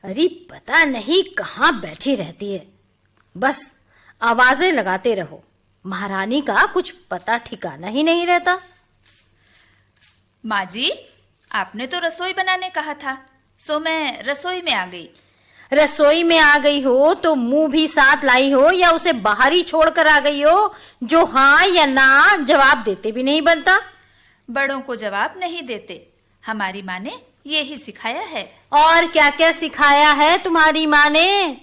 अरे पता नहीं कहाँ बैठी रहती है, बस आवाजें लगाते रहो। महारानी का कुछ पता ठिकाना ही नहीं रहता। माँ जी, आपने तो रसोई बनाने कहा था, सो मैं रसोई में आ गई। रसोई में आ गई हो तो मुंह भी साथ लाई हो या उसे बाहर ही छोड़ कर आ गई हो? जो हाँ या ना जवाब देते भी नहीं बनता। बड़ों को जवाब नहीं देते, हमारी माँ ने यही सिखाया है। और क्या क्या सिखाया है तुम्हारी माँ ने?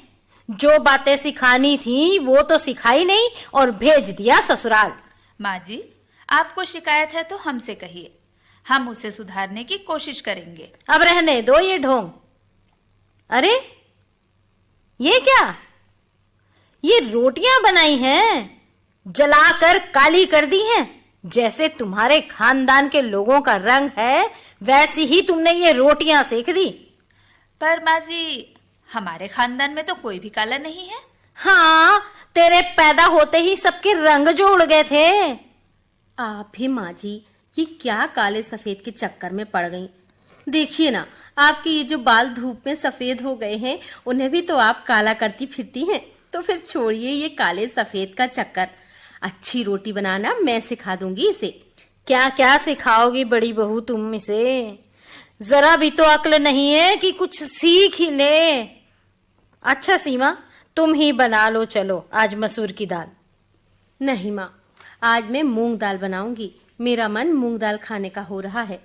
जो बातें सिखानी थी वो तो सिखाई नहीं और भेज दिया ससुराल। माँ जी, आपको शिकायत है तो हमसे कहिए, हम उसे सुधारने की कोशिश करेंगे। अब रहने दो ये ढोंग। अरे ये क्या? ये रोटियां बनाई हैं, जलाकर काली कर दी हैं। जैसे तुम्हारे खानदान के लोगों का रंग है वैसी ही तुमने ये रोटियां सेक दी। पर माँ जी, हमारे खानदान में तो कोई भी काला नहीं है। हाँ, तेरे पैदा होते ही सबके रंग जो उड़ गए थे। आप भी माँ जी, ये क्या काले सफेद के चक्कर में पड़ गई? देखिए ना, आपके ये जो बाल धूप में सफेद हो गए हैं, उन्हें भी तो आप काला करती फिरती हैं। तो फिर छोड़िए ये काले सफेद का चक्कर। अच्छी रोटी बनाना मैं सिखा दूंगी इसे। क्या क्या सिखाओगी बड़ी बहू तुम इसे? जरा भी तो अक्ल नहीं है कि कुछ सीख ही ले। अच्छा सीमा, तुम ही बना लो चलो आज मसूर की दाल। नहीं माँ, आज मैं मूंग दाल बनाऊंगी। मेरा मन मूंग दाल खाने का हो रहा है।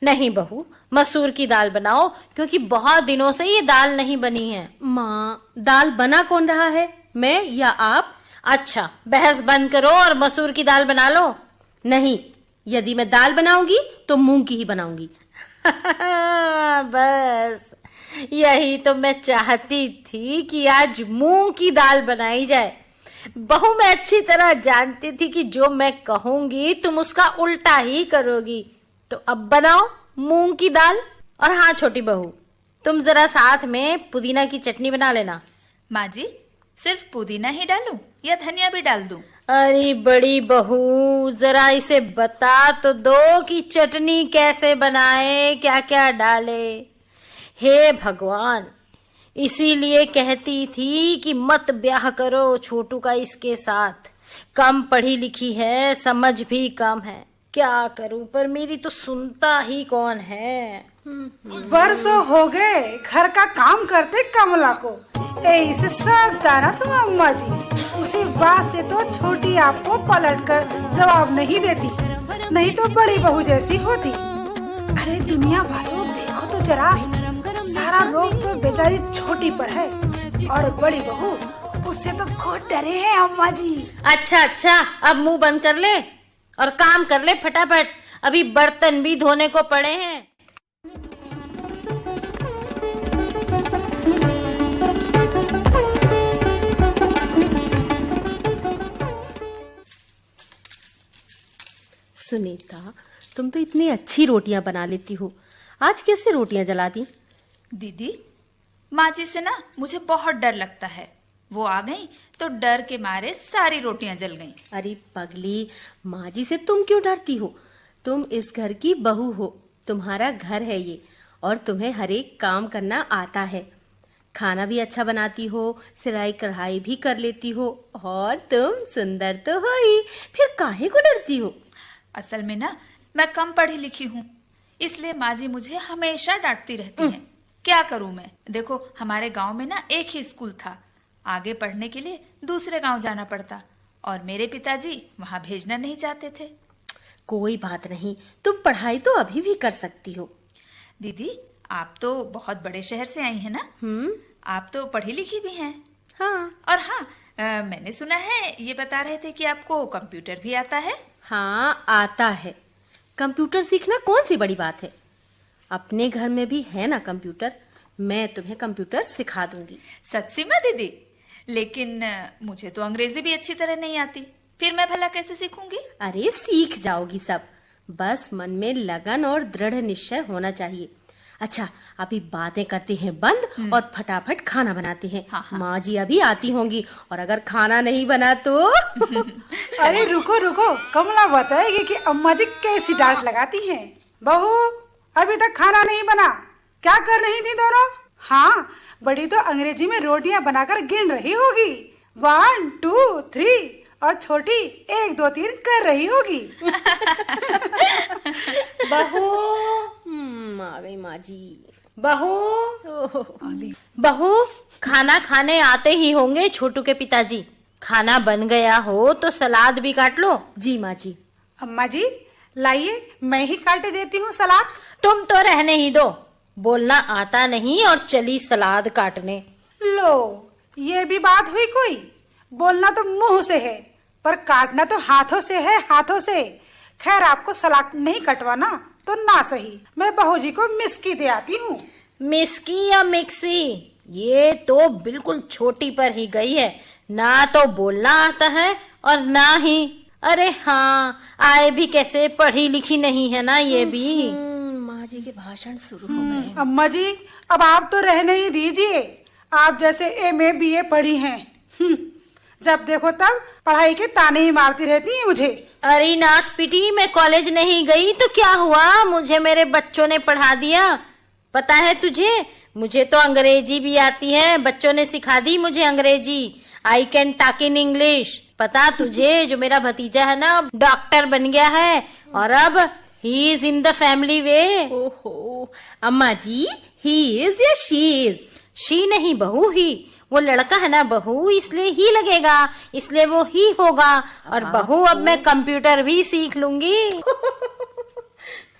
नहीं बहू, मसूर की दाल बनाओ, क्योंकि बहुत दिनों से ये दाल नहीं बनी है। माँ, दाल बना कौन रहा है, मैं या आप? अच्छा, बहस बंद करो और मसूर की दाल बना लो। नहीं, यदि मैं दाल बनाऊंगी तो मूंग की ही बनाऊंगी। बस यही तो मैं चाहती थी कि आज मूंग की दाल बनाई जाए। बहू, मैं अच्छी तरह जानती थी कि जो मैं कहूंगी तुम उसका उल्टा ही करोगी। तो अब बनाओ मूंग की दाल। और हाँ छोटी बहू, तुम जरा साथ में पुदीना की चटनी बना लेना। माँ जी, सिर्फ पुदीना ही डालूं या धनिया भी डाल दूं? अरे बड़ी बहू, जरा इसे बता तो दो कि चटनी कैसे बनाए, क्या क्या डाले। हे भगवान, इसीलिए कहती थी कि मत ब्याह करो छोटू का इसके साथ। कम पढ़ी लिखी है, समझ भी कम है। क्या करूं, पर मेरी तो सुनता ही कौन है। बरसों हो गए घर का काम करते कमला को। इसे सब जाना तुम अम्मा जी। उसी वास्ते तो छोटी आपको पलट कर जवाब नहीं देती, नहीं तो बड़ी बहू जैसी होती। अरे दुनिया वालों, देखो तो जरा, सारा रोग तो बेचारी छोटी पर है और बड़ी बहू उससे तो खुद डरे हैं अम्मा जी। अच्छा अच्छा, अब मुंह बंद कर ले और काम कर ले फटाफट। अभी बर्तन भी धोने को पड़े हैं। सुनीता, तुम तो इतनी अच्छी रोटियां बना लेती हो, आज कैसे रोटियां जला दी? दीदी, माँ जी से ना मुझे बहुत डर लगता है। वो आ गई तो डर के मारे सारी रोटियां जल गईं। अरे पगली, माँ जी से तुम क्यों डरती हो? तुम इस घर की बहू हो, तुम्हारा घर है ये, और तुम्हें हर एक काम करना आता है। खाना भी अच्छा बनाती हो, सिलाई कढ़ाई भी कर लेती हो, और तुम सुंदर तो हो ही, फिर काहे को डरती हो? असल में ना मैं कम पढ़ी लिखी हूँ, इसलिए माँ जी मुझे हमेशा डांटती रहती हैं। क्या करूँ मैं? देखो, हमारे गांव में ना एक ही स्कूल था, आगे पढ़ने के लिए दूसरे गांव जाना पड़ता, और मेरे पिताजी वहां भेजना नहीं चाहते थे। कोई बात नहीं, तुम पढ़ाई तो अभी भी कर सकती हो। दीदी, आप तो बहुत बड़े शहर से आई हैं ना? आप तो पढ़ी लिखी भी हैं। हाँ। और हाँ, मैंने सुना है, ये बता रहे थे कि आपको कंप्यूटर भी आता है। हाँ, आता है। कंप्यूटर सीखना कौन सी बड़ी बात है? अपने घर में भी है ना कंप्यूटर, मैं तुम्हें कंप्यूटर सिखा दूंगी। सच्ची में दीदी? लेकिन मुझे तो अंग्रेजी भी अच्छी तरह नहीं आती, फिर मैं भला कैसे सीखूंगी? अरे सीख जाओगी सब, बस मन में लगन और दृढ़ निश्चय होना चाहिए। अच्छा, अभी बातें करते हैं बंद और फटाफट खाना बनाते हैं। हाँ, हाँ। माँ जी अभी आती होंगी, और अगर खाना नहीं बना तो अरे रुको रुको, कमला बताएगी कि अम्मा जी कैसी डांट लगाती हैं। बहू, अभी तक खाना नहीं बना, क्या कर रही थी दोनों? हाँ, बड़ी तो अंग्रेजी में रोटियां बनाकर गिन रही होगी, 1 2 3, और छोटी 1 2 3 कर रही होगी। बहू, आ गई माँ जी। बहू, ओह, बहू, खाना खाने आते ही होंगे छोटू के पिताजी। खाना बन गया हो तो सलाद भी काट लो। जी माँ जी। अम्मा जी लाइए, मैं ही काटे देती हूँ सलाद। तुम तो रहने ही दो, बोलना आता नहीं और चली सलाद काटने। लो, ये भी बात हुई कोई? बोलना तो मुंह से है, पर काटना तो हाथों से है, हाथों से। खैर, आपको सलाद नहीं कटवाना तो ना सही, मैं बहू जी को मिस्की दे आती हूँ। मिस्की या मिक्सी, ये तो बिल्कुल छोटी पर ही गई है। ना तो बोलना आता है और ना ही, अरे हाँ, आए भी कैसे, पढ़ी लिखी नहीं है ना ये भी। माँ जी के भाषण शुरू हो गए। अम्मा जी, अब आप तो रहने ही दीजिए। आप जैसे MA BA पढ़ी हैं, जब देखो तब पढ़ाई के ताने ही मारती रहती हैं मुझे। अरे नास पिटी, मैं कॉलेज नहीं गई तो क्या हुआ, मुझे मेरे बच्चों ने पढ़ा दिया। पता है तुझे, मुझे तो अंग्रेजी भी आती है, बच्चों ने सिखा दी मुझे अंग्रेजी। I can talk in English. पता तुझे, जो मेरा भतीजा है ना, डॉक्टर बन गया है और अब he is in the family way. ओहो, अम्मा जी, ही इज या शी इज? शी नहीं बहू, ही। वो लड़का है ना बहू, इसलिए ही लगेगा, इसलिए वो ही होगा। और बहू, अब मैं कंप्यूटर भी सीख लूंगी।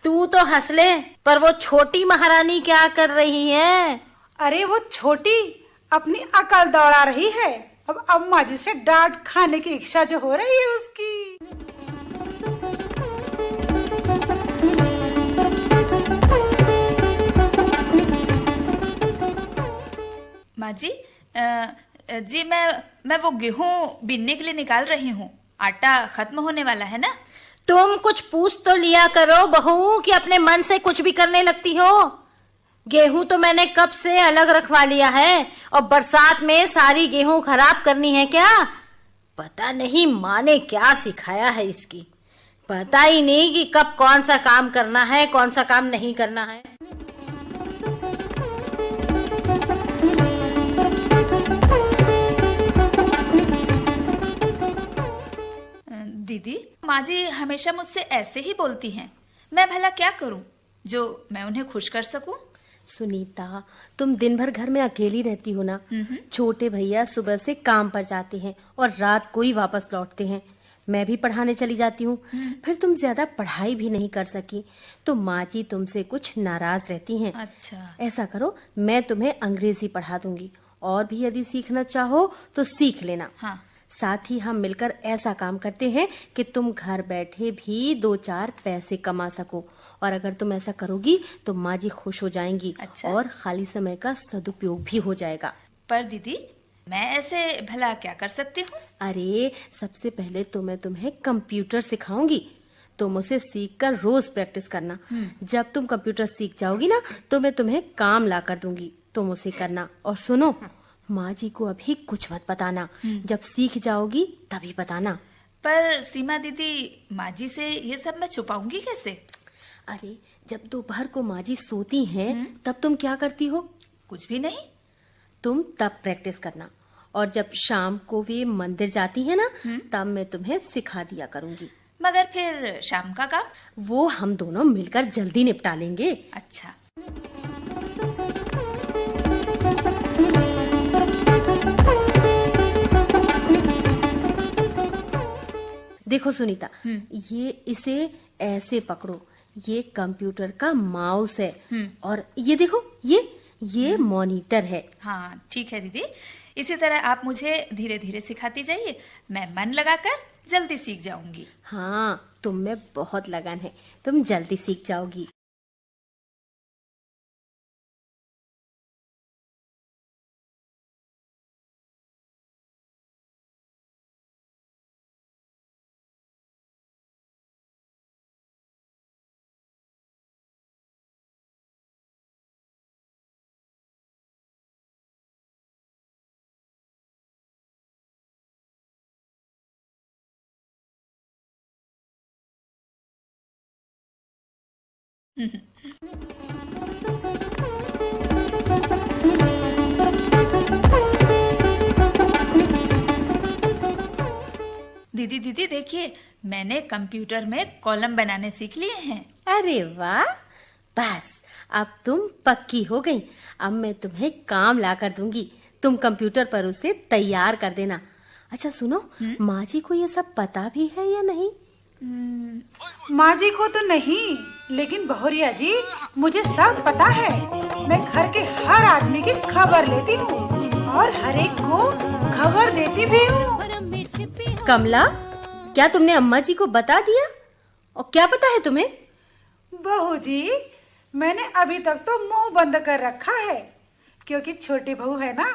तू तो हंस ले, पर वो छोटी महारानी क्या कर रही है? अरे वो छोटी अपनी अकल दौड़ा रही है। अब अम्मा जी से डांट खाने की इच्छा जो हो रही है उसकी। माँ जी, जी मैं वो गेहूं बीनने के लिए निकाल रही हूँ। आटा खत्म होने वाला है ना। तुम कुछ पूछ तो लिया करो बहू, कि अपने मन से कुछ भी करने लगती हो। गेहूं तो मैंने कब से अलग रखवा लिया है, और बरसात में सारी गेहूं खराब करनी है क्या? पता नहीं माँ ने क्या सिखाया है इसकी, पता ही नहीं कि कब कौन सा काम करना है, कौन सा काम नहीं करना है। दीदी, माँ जी हमेशा मुझसे ऐसे ही बोलती हैं। मैं भला क्या करूं जो मैं उन्हें खुश कर सकूं? सुनीता, तुम दिन भर घर में अकेली रहती हो ना। छोटे भैया सुबह से काम पर जाते हैं और रात को ही वापस लौटते हैं। मैं भी पढ़ाने चली जाती हूँ, फिर तुम ज्यादा पढ़ाई भी नहीं कर सकी तो माँ जी तुमसे कुछ नाराज रहती हैं। अच्छा, ऐसा करो, मैं तुम्हें अंग्रेजी पढ़ा दूंगी, और भी यदि सीखना चाहो तो सीख लेना। हाँ। साथ ही हम मिलकर ऐसा काम करते हैं कि तुम घर बैठे भी 2-4 पैसे कमा सको, और अगर तुम ऐसा करोगी तो माँ जी खुश हो जाएंगी। अच्छा। और खाली समय का सदुपयोग भी हो जाएगा। पर दीदी, मैं ऐसे भला क्या कर सकती हूँ? अरे, सबसे पहले तो मैं तुम्हें कंप्यूटर सिखाऊंगी। तुम उसे सीखकर रोज प्रैक्टिस करना। जब तुम कंप्यूटर सीख जाओगी ना तो मैं तुम्हें काम ला कर दूंगी, तुम उसे करना। और सुनो, माँ जी को अभी कुछ मत बताना, जब सीख जाओगी तभी बताना। पर सीमा दीदी, माँ जी से ये सब मैं छुपाऊंगी कैसे? अरे, जब दोपहर को माँ जी सोती हैं तब तुम क्या करती हो? कुछ भी नहीं। तुम तब प्रैक्टिस करना, और जब शाम को वे मंदिर जाती है ना तब मैं तुम्हें सिखा दिया करूंगी। मगर फिर शाम का काम? वो हम दोनों मिलकर जल्दी निपटा लेंगे। अच्छा। देखो सुनीता, ये इसे ऐसे पकड़ो, ये कंप्यूटर का माउस है, और ये देखो, ये मॉनिटर है। हाँ, ठीक है दीदी, इसी तरह आप मुझे धीरे धीरे सिखाती जाइए, मैं मन लगाकर जल्दी सीख जाऊंगी। हाँ, तुम में बहुत लगन है, तुम जल्दी सीख जाओगी। दीदी दीदी देखिए, मैंने कंप्यूटर में कॉलम बनाने सीख लिए हैं। अरे वाह, बस अब तुम पक्की हो गई। अब मैं तुम्हें काम ला कर दूंगी, तुम कंप्यूटर पर उसे तैयार कर देना। अच्छा सुनो, माँ जी को ये सब पता भी है या नहीं? माँ जी को तो नहीं, लेकिन बहुरिया जी मुझे सब पता है। मैं घर के हर आदमी की खबर लेती हूँ और हर एक को खबर देती भी हूँ। कमला, क्या तुमने अम्मा जी को बता दिया? और क्या पता है तुम्हें? बहू जी, मैंने अभी तक तो मुंह बंद कर रखा है, क्योंकि छोटी बहू है ना,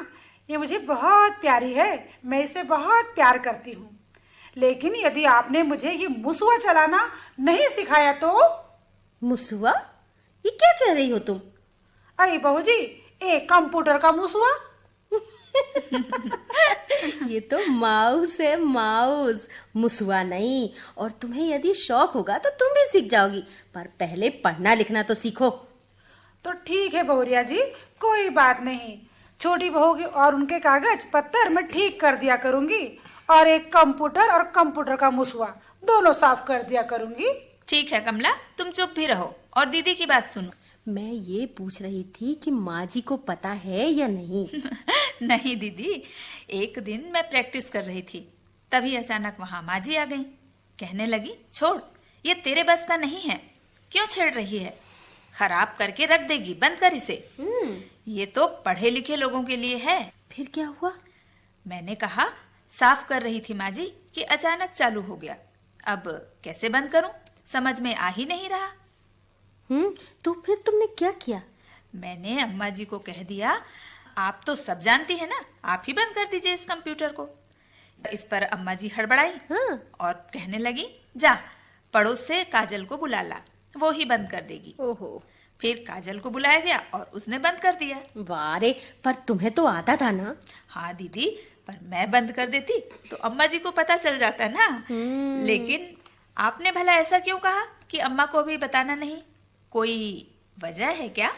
ये मुझे बहुत प्यारी है। मैं इसे बहुत प्यार करती हूँ। लेकिन यदि आपने मुझे ये मुसवा चलाना नहीं सिखाया तो? मुसवा? ये क्या कह रही हो तुम? अरे बहू जी, एक कंप्यूटर का मुसवा। ये तो माउस है, माउस, मुसवा नहीं। और तुम्हें यदि शौक होगा तो तुम भी सीख जाओगी, पर पहले पढ़ना लिखना तो सीखो। तो ठीक है बहुरिया जी, कोई बात नहीं। छोटी बहू की और उनके कागज पत्तर मैं ठीक कर दिया करूंगी, और एक कंप्यूटर और कंप्यूटर का मुसवा दोनों साफ कर दिया करूंगी। ठीक है कमला, तुम चुप भी रहो और दीदी की बात सुनो। मैं ये पूछ रही थी कि माँ जी को पता है या नहीं? नहीं दीदी, एक दिन मैं प्रैक्टिस कर रही थी, तभी अचानक वहां माँ जी आ गई। कहने लगी, छोड़, ये तेरे बस का नहीं है, क्यों छेड़ रही है, खराब करके रख देगी, बंद कर इसे। ये तो पढ़े लिखे लोगों के लिए है। फिर क्या हुआ? मैंने कहा, साफ कर रही थी माँ जी कि अचानक चालू हो गया, अब कैसे बंद करूं, समझ में आ ही नहीं रहा। तो फिर तुमने क्या किया? मैंने अम्मा जी को कह दिया, आप तो सब जानती है ना, आप ही बंद कर दीजिए इस कंप्यूटर को। इस पर अम्मा जी हड़बड़ाई और कहने लगी, जा पड़ोस से काजल को बुला ला, वो ही बंद कर देगी। ओहो। फिर काजल को बुलाया गया और उसने बंद कर दिया। वाह रे, पर तुम्हें तो आता था ना? हाँ दीदी, पर मैं बंद कर देती तो अम्मा जी को पता चल जाता ना। लेकिन आपने भला ऐसा क्यों कहा कि अम्मा को भी बताना नहीं? कोई वजह है क्या?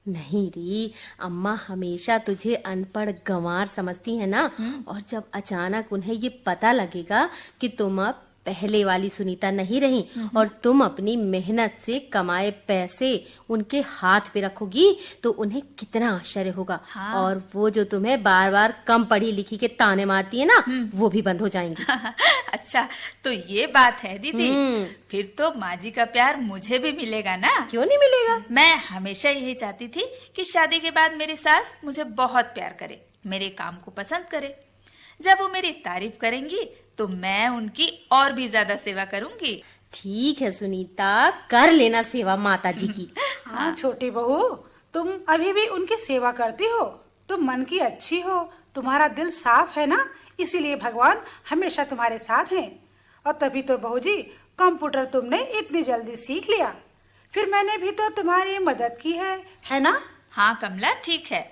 नहीं री, अम्मा हमेशा तुझे अनपढ़ गंवार समझती है ना। और जब अचानक उन्हें ये पता लगेगा कि तुम अब पहले वाली सुनीता नहीं रही और तुम अपनी मेहनत से कमाए पैसे उनके हाथ पे रखोगी, तो उन्हें कितना आश्चर्य होगा। हाँ। और वो जो तुम्हें बार बार कम पढ़ी लिखी के ताने मारती है ना, वो भी बंद हो जाएंगी। अच्छा, तो ये बात है दीदी। फिर तो माँ जी का प्यार मुझे भी मिलेगा ना? क्यों नहीं मिलेगा? मैं हमेशा यही चाहती थी कि शादी के बाद मेरी सास मुझे बहुत प्यार करे, मेरे काम को पसंद करे। जब वो मेरी तारीफ करेंगी तो मैं उनकी और भी ज्यादा सेवा करूंगी। ठीक है सुनीता, कर लेना सेवा माता जी की। हाँ छोटी बहू, तुम अभी भी उनकी सेवा करती हो, तुम मन की अच्छी हो, तुम्हारा दिल साफ है ना, इसीलिए भगवान हमेशा तुम्हारे साथ हैं। और तभी तो बहू जी कंप्यूटर तुमने इतनी जल्दी सीख लिया। फिर मैंने भी तो तुम्हारी मदद की है ना? हाँ कमला, ठीक है।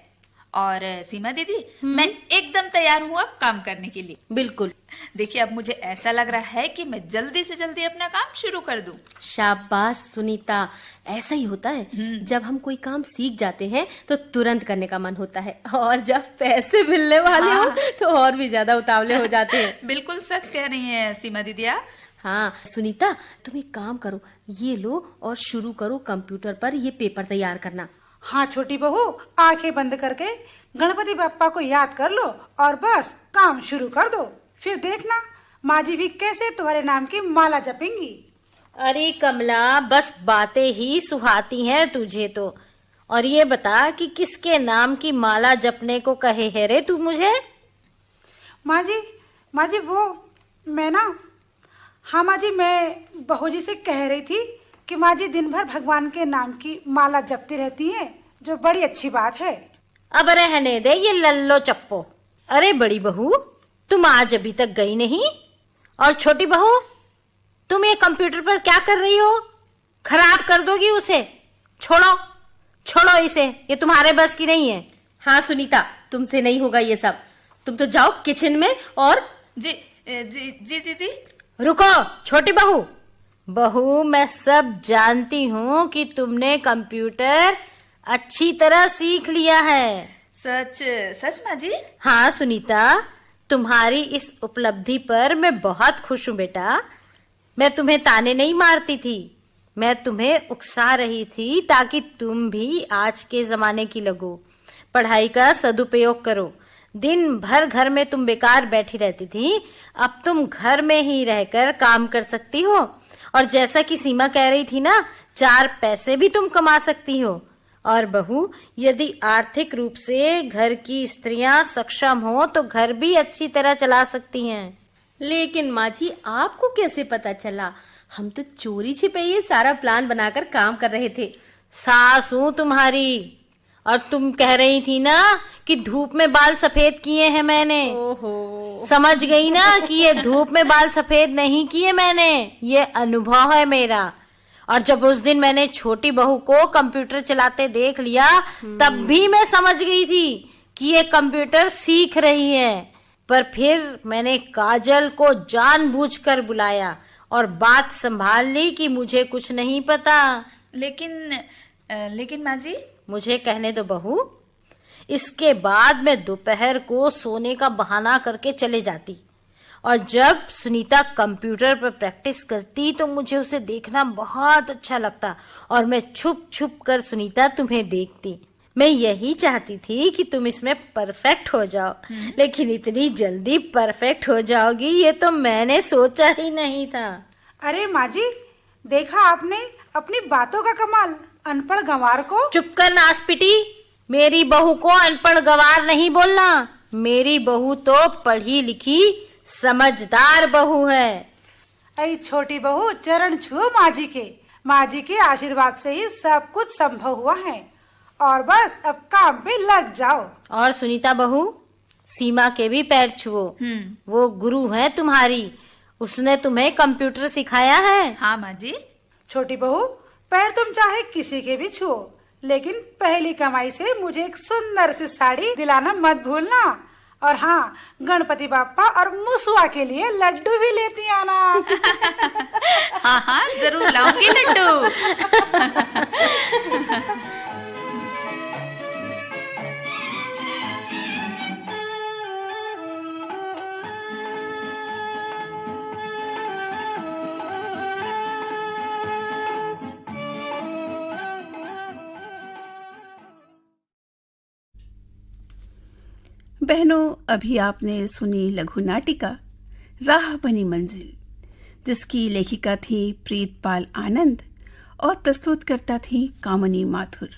और सीमा दीदी, मैं एकदम तैयार हूँ अब काम करने के लिए। बिल्कुल। देखिए, अब मुझे ऐसा लग रहा है कि मैं जल्दी से जल्दी अपना काम शुरू कर दूं। शाबाश सुनीता, ऐसा ही होता है। जब हम कोई काम सीख जाते हैं तो तुरंत करने का मन होता है, और जब पैसे मिलने वाले हो तो और भी ज्यादा उतावले हो जाते हैं। बिल्कुल सच कह रही हैं सीमा दीदी आप। हाँ सुनीता, तुम एक काम करो, ये लो और शुरू करो कंप्यूटर पर ये पेपर तैयार करना। हाँ छोटी बहू, आंखें बंद करके गणपति बप्पा को याद कर लो और बस काम शुरू कर दो। फिर देखना माँ जी भी कैसे तुम्हारे नाम की माला जपेंगी। अरे कमला, बस बातें ही सुहाती हैं तुझे तो। और ये बता कि किसके नाम की माला जपने को कहे है रे तू मुझे? माँ जी वो मैं ना, हाँ माँ जी, मैं बहू जी से कह रही थी कि माँ जी दिन भर भगवान के नाम की माला जपती रहती हैं, जो बड़ी अच्छी बात है। अब रहने दे ये लल्लो चप्पो। अरे बड़ी बहू, तुम आज अभी तक गई नहीं? और छोटी बहू, तुम ये कंप्यूटर पर क्या कर रही हो? खराब कर दोगी उसे। छोड़ो छोड़ो इसे, ये तुम्हारे बस की नहीं है। हाँ सुनीता, तुमसे नहीं होगा ये सब। तुम तो जाओ किचन में और जी जी जी दीदी। रुको छोटी बहू। बहू, मैं सब जानती हूँ कि तुमने कंप्यूटर अच्छी तरह सीख लिया है। सच सच माँ जी? हाँ सुनीता, तुम्हारी इस उपलब्धि पर मैं बहुत खुश हूँ बेटा। मैं तुम्हें ताने नहीं मारती थी, मैं तुम्हें उकसा रही थी ताकि तुम भी आज के जमाने की लगो। पढ़ाई का सदुपयोग करो। दिन भर घर में तुम बेकार बैठी रहती थी, अब तुम घर में ही रहकर काम कर सकती हो। और जैसा कि सीमा कह रही थी ना, 4 पैसे भी तुम कमा सकती हो। और बहू, यदि आर्थिक रूप से घर की स्त्रियां सक्षम हो तो घर भी अच्छी तरह चला सकती हैं। लेकिन माँ जी, आपको कैसे पता चला? हम तो चोरी छिपे ये सारा प्लान बनाकर काम कर रहे थे। सास हूं तुम्हारी, और तुम कह रही थी ना कि धूप में बाल सफेद किए हैं मैंने। ओहो, समझ गई ना कि ये धूप में बाल सफेद नहीं किए मैंने, ये अनुभव है मेरा। और जब उस दिन मैंने छोटी बहू को कंप्यूटर चलाते देख लिया, तब भी मैं समझ गई थी कि ये कंप्यूटर सीख रही है। पर फिर मैंने काजल को जानबूझकर बुलाया और बात संभाल ली कि मुझे कुछ नहीं पता। लेकिन माँ जी, मुझे कहने दो बहू। इसके बाद मैं दोपहर को सोने का बहाना करके चले जाती, और जब सुनीता कंप्यूटर पर प्रैक्टिस करती तो मुझे उसे देखना बहुत अच्छा लगता, और मैं छुप छुप कर सुनीता तुम्हें देखती। मैं यही चाहती थी कि तुम इसमें परफेक्ट हो जाओ, लेकिन इतनी जल्दी परफेक्ट हो जाओगी ये तो मैंने सोचा ही नहीं था। अरे माँ जी, देखा आपने अपनी बातों का कमाल। अनपढ़ गंवार को। चुप कर नासपिटी, मेरी बहू को अनपढ़ गंवार नहीं बोलना। मेरी बहू तो पढ़ी लिखी समझदार बहू है। ऐ छोटी बहू, चरण छुओ माँ जी के। माँ जी के आशीर्वाद से ही सब कुछ संभव हुआ है, और बस अब काम पे लग जाओ। और सुनीता बहू, सीमा के भी पैर छुओ। वो गुरु है तुम्हारी, उसने तुम्हें कंप्यूटर सिखाया है। हाँ माँ जी। छोटी बहू, पैर तुम चाहे किसी के भी छुओ, लेकिन पहली कमाई से मुझे एक सुंदर सी साड़ी दिलाना मत भूलना। और हाँ, गणपति बाप्पा और मुसुआ के लिए लड्डू भी लेती आना। हाँ हाँ, जरूर लाऊंगी लड्डू। बहनों, अभी आपने सुनी लघु नाटिका राह बनी मंजिल, जिसकी लेखिका थी प्रीतपाल आनंद और प्रस्तुतकर्ता थी कामनी माथुर।